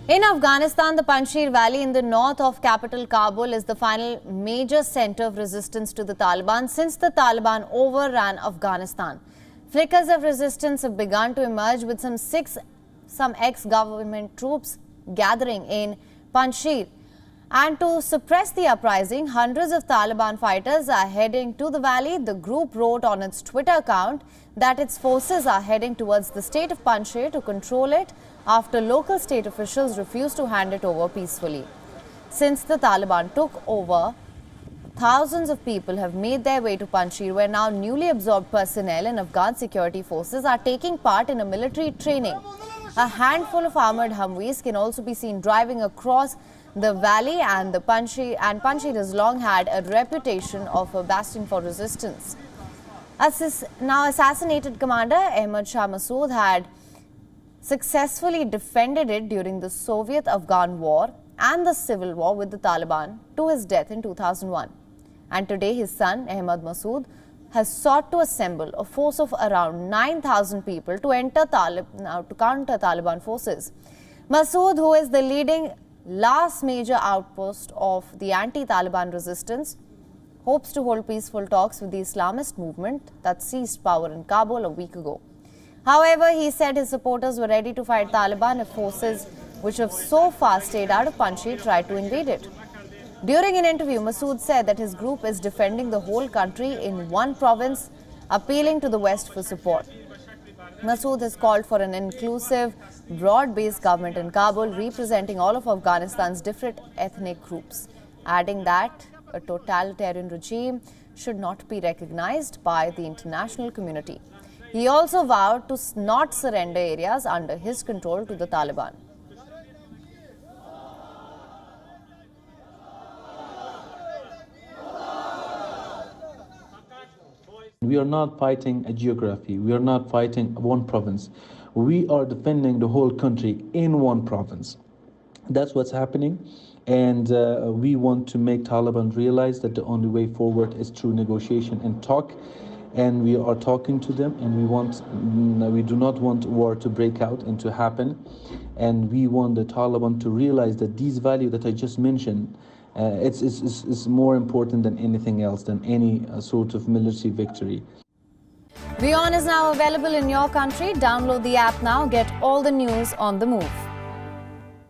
In Afghanistan, the Panjshir Valley in the north of capital Kabul is the final major center of resistance to the Taliban since the Taliban overran Afghanistan. Flickers of resistance have begun to emerge with some ex-government troops gathering in Panjshir. And to suppress the uprising, hundreds of Taliban fighters are heading to the valley. The group wrote on its Twitter account that its forces are heading towards the state of Panjshir to control it after local state officials refused to hand it over peacefully. Since the Taliban took over, thousands of people have made their way to Panjshir, where now newly absorbed personnel and Afghan security forces are taking part in a military training. A handful of armoured Humvees can also be seen driving across the valley, and Panjshir has long had a reputation of a bastion for resistance. Now assassinated commander Ahmad Shah Massoud had successfully defended it during the Soviet-Afghan war and the civil war with the Taliban to his death in 2001. And today his son Ahmad Massoud has sought to assemble a force of around 9,000 people to counter Taliban forces. Massoud, who is the leading last major outpost of the anti-Taliban resistance, hopes to hold peaceful talks with the Islamist movement that seized power in Kabul a week ago. However, he said his supporters were ready to fight Taliban if forces which have so far stayed out of Panjshir tried to invade it. During an interview, Massoud said that his group is defending the whole country in one province, appealing to the West for support. Massoud has called for an inclusive, broad-based government in Kabul representing all of Afghanistan's different ethnic groups, adding that a totalitarian regime should not be recognized by the international community. He also vowed to not surrender areas under his control to the Taliban. We are not fighting a geography. We are not fighting one province. We are defending the whole country in one province. That's what's happening. And we want to make Taliban realize that the only way forward is through negotiation and talk. And we are talking to them, and we do not want war to break out and to happen. And we want the Taliban to realize that these values that I just mentioned, it's more important than anything else, than any sort of military victory. WION is now available in your country. Download the app now. Get all the news on the move.